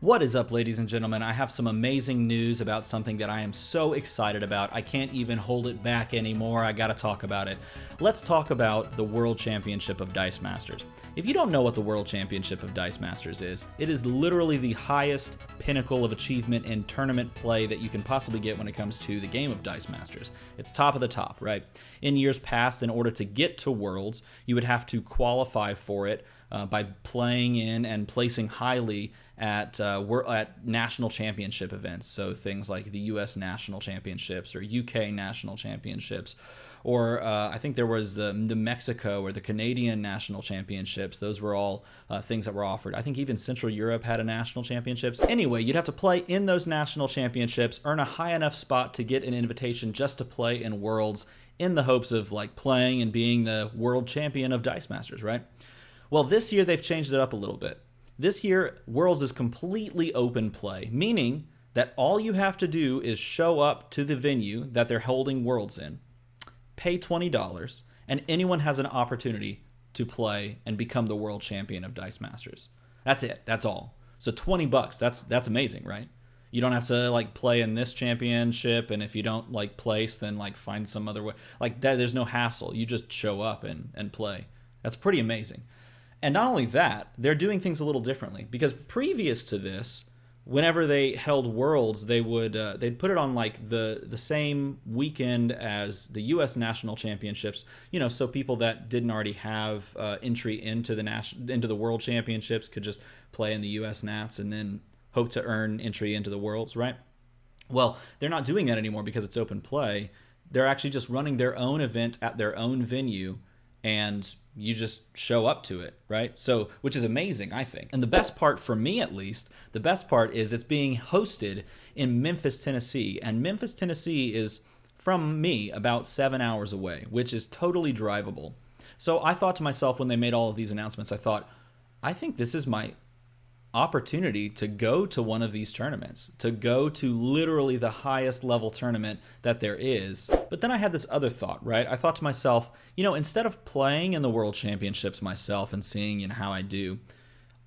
What is up, ladies and gentlemen? I have some amazing news about something that I am so excited about. I can't even hold it back anymore. I gotta talk about it. Let's talk about the World Championship of Dice Masters. If you don't know what the World Championship of Dice Masters is, it is literally the highest pinnacle of achievement in tournament play that you can possibly get when it comes to the game of Dice Masters. It's top of the top, right? In years past, in order to get to Worlds, you would have to qualify for it by playing in and placing highly at national championship events. So things like the US National Championships or UK National Championships, or I think there was the Mexico or the Canadian National Championships. Those were all things that were offered. I think even Central Europe had a national championships. Anyway, you'd have to play in those national championships, earn a high enough spot to get an invitation just to play in Worlds in the hopes of like playing and being the world champion of Dice Masters, right? Well, this year they've changed it up a little bit. This year, Worlds is completely open play, meaning that all you have to do is show up to the venue that they're holding Worlds in, pay $20, and anyone has an opportunity to play and become the world champion of Dice Masters. That's it. That's all. So $20, that's amazing, right? You don't have to like play in this championship, and if you don't like place, then like find some other way. Like that, there's no hassle. You just show up and play. That's pretty amazing. And not only that, they're doing things a little differently, because previous to this, whenever they held Worlds, they'd put it on like the same weekend as the U.S. National Championships. You know, so people that didn't already have entry into the World Championships could just play in the U.S. Nats and then hope to earn entry into the Worlds, right? Well, they're not doing that anymore because it's open play. They're actually just running their own event at their own venue, and you just show up to it, right? So, which is amazing, I think. And the best part, for me at least, the best part is it's being hosted in Memphis, Tennessee. And Memphis, Tennessee is, from me, about 7 hours away, which is totally drivable. So I thought to myself when they made all of these announcements, I think this is my opportunity to go to one of these tournaments, to go to literally the highest level tournament that there is. But then I had this other thought, right? I thought to myself, instead of playing in the World Championships myself and seeing how I do,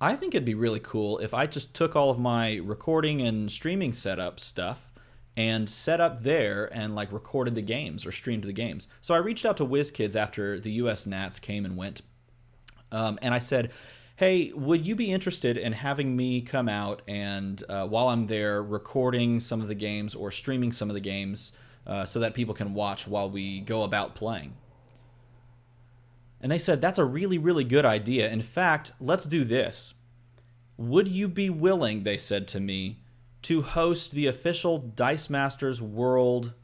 I think it'd be really cool if I just took all of my recording and streaming setup stuff and set up there and like recorded the games or streamed the games. So I reached out to WizKids after the US Nats came and went, and I said, hey, would you be interested in having me come out and while I'm there recording some of the games or streaming some of the games so that people can watch while we go about playing? And they said, that's a really, really good idea. In fact, let's do this. Would you be willing, they said to me, to host the official Dice Masters World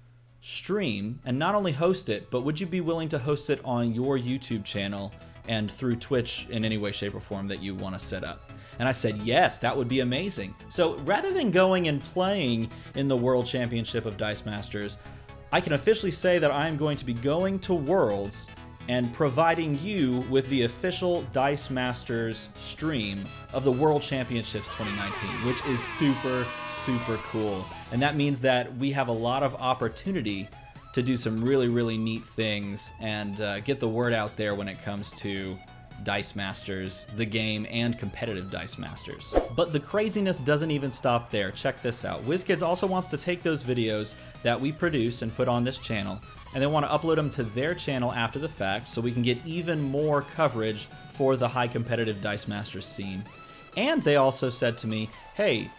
stream, and not only host it, but would you be willing to host it on your YouTube channel and through Twitch in any way, shape, or form that you want to set up? And I said, yes, that would be amazing. So rather than going and playing in the World Championship of Dice Masters, I can officially say that I'm going to be going to Worlds and providing you with the official Dice Masters stream of the World Championships 2019, which is super, super cool. And that means that we have a lot of opportunity to do some really, really neat things and get the word out there when it comes to Dice Masters, the game, and competitive Dice Masters. But the craziness doesn't even stop there. Check this out. WizKids also wants to take those videos that we produce and put on this channel, and they want to upload them to their channel after the fact so we can get even more coverage for the high competitive Dice Masters scene. And they also said to me, hey,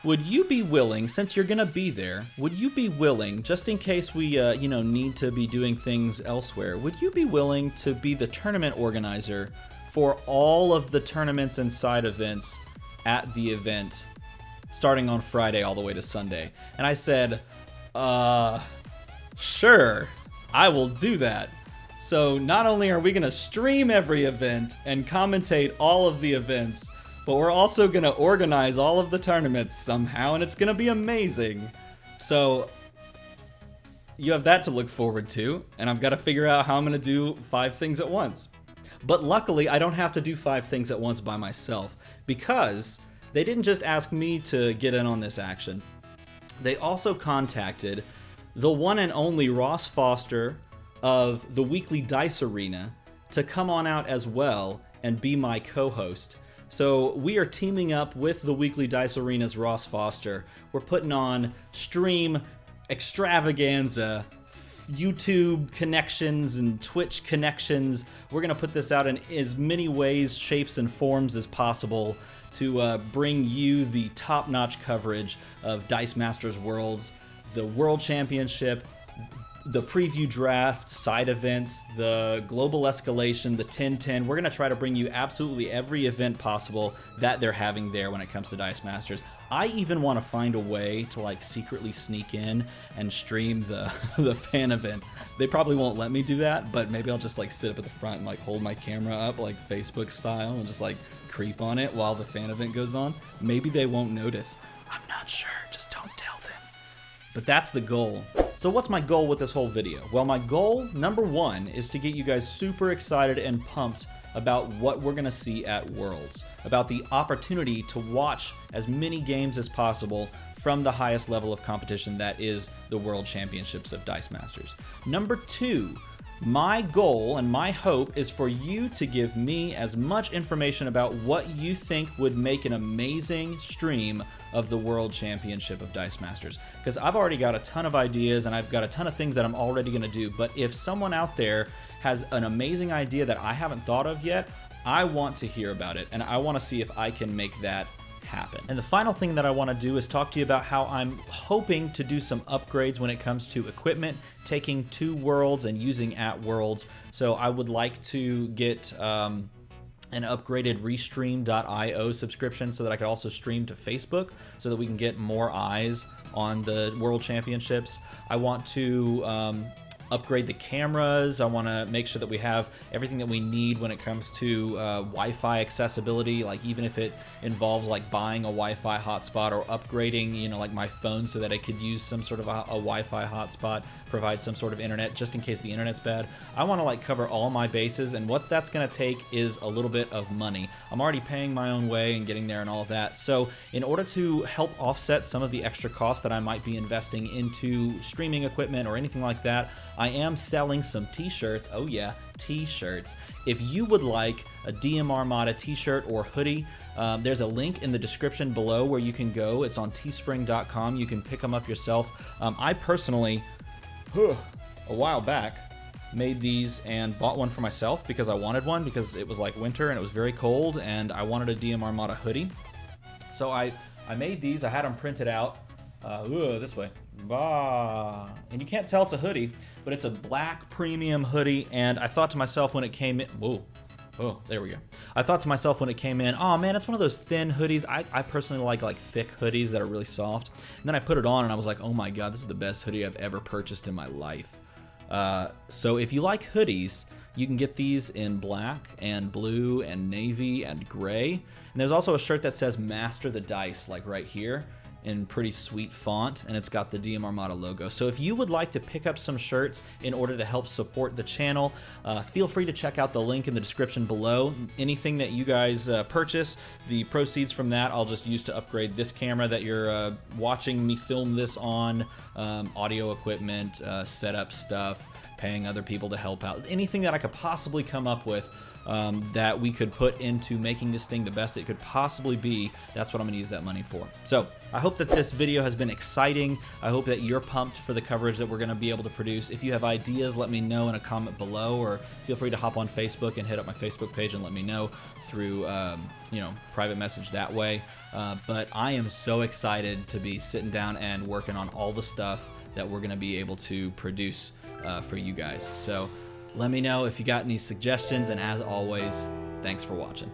would you be willing, since you're going to be there, would you be willing, just in case we need to be doing things elsewhere, would you be willing to be the tournament organizer for all of the tournaments and side events at the event, starting on Friday all the way to Sunday? And I said, sure, I will do that. So not only are we going to stream every event and commentate all of the events, but we're also going to organize all of the tournaments somehow, and it's going to be amazing. So you have that to look forward to, and I've got to figure out how I'm going to do 5 things at once. But luckily, I don't have to do 5 things at once by myself, because they didn't just ask me to get in on this action. They also contacted the one and only Ross Foster of the Weekly Dice Arena to come on out as well and be my co-host. So we are teaming up with the Weekly Dice Arena's Ross Foster. We're putting on stream extravaganza, YouTube connections and Twitch connections. We're gonna put this out in as many ways, shapes, and forms as possible to bring you the top-notch coverage of Dice Masters Worlds, the World Championship, the preview draft, side events, the global escalation, the 10-10. We're going to try to bring you absolutely every event possible that they're having there when it comes to Dice Masters. I even want to find a way to like secretly sneak in and stream the fan event. They probably won't let me do that, but maybe I'll just like sit up at the front and like hold my camera up like Facebook style and just like creep on it while the fan event goes on. Maybe they won't notice. I'm not sure. Just don't tell them. But that's the goal. So what's my goal with this whole video? Well, my goal, number one, is to get you guys super excited and pumped about what we're gonna see at Worlds, about the opportunity to watch as many games as possible from the highest level of competition that is the World Championships of Dice Masters. Number two, my goal and my hope is for you to give me as much information about what you think would make an amazing stream of the World Championship of Dice Masters. Because I've already got a ton of ideas and I've got a ton of things that I'm already going to do. But if someone out there has an amazing idea that I haven't thought of yet, I want to hear about it and I want to see if I can make that happen. And the final thing that I want to do is talk to you about how I'm hoping to do some upgrades when it comes to equipment, taking to Worlds and using at Worlds. So I would like to get an upgraded Restream.io subscription so that I could also stream to Facebook so that we can get more eyes on the World Championships. I want to upgrade the cameras. I want to make sure that we have everything that we need when it comes to Wi-Fi accessibility, like even if it involves like buying a Wi-Fi hotspot or upgrading, you know, like my phone so that I could use some sort of a Wi-Fi hotspot, provide some sort of internet just in case the internet's bad. I want to like cover all my bases, and what that's going to take is a little bit of money. I'm already paying my own way and getting there and all of that. So in order to help offset some of the extra costs that I might be investing into streaming equipment or anything like that, I am selling some t-shirts. Oh yeah, t-shirts. If you would like a DM Armada t-shirt or hoodie, there's a link in the description below where you can go. It's on teespring.com. You can pick them up yourself. I personally, a while back, made these and bought one for myself because I wanted one because it was like winter and it was very cold and I wanted a DM Armada hoodie. So I made these. I had them printed out. This way. Bah. And you can't tell it's a hoodie, but it's a black premium hoodie. And I thought to myself when it came in, oh, there we go. I thought to myself when it came in, oh man, it's one of those thin hoodies. I personally like thick hoodies that are really soft. And then I put it on and I was like, oh my God, this is the best hoodie I've ever purchased in my life. So if you like hoodies, you can get these in black and blue and navy and gray. And there's also a shirt that says Master the Dice, like right here, in pretty sweet font, and it's got the DM Armada logo. So if you would like to pick up some shirts in order to help support the channel, feel free to check out the link in the description below. Anything that you guys purchase, the proceeds from that I'll just use to upgrade this camera that you're watching me film this on, audio equipment, setup stuff, paying other people to help out. Anything that I could possibly come up with that we could put into making this thing the best it could possibly be, that's what I'm going to use that money for. So I hope that this video has been exciting. I hope that you're pumped for the coverage that we're going to be able to produce. If you have ideas, let me know in a comment below, or feel free to hop on Facebook and hit up my Facebook page and let me know through private message that way. But I am so excited to be sitting down and working on all the stuff that we're going to be able to produce for you guys. So let me know if you got any suggestions, and as always, thanks for watching.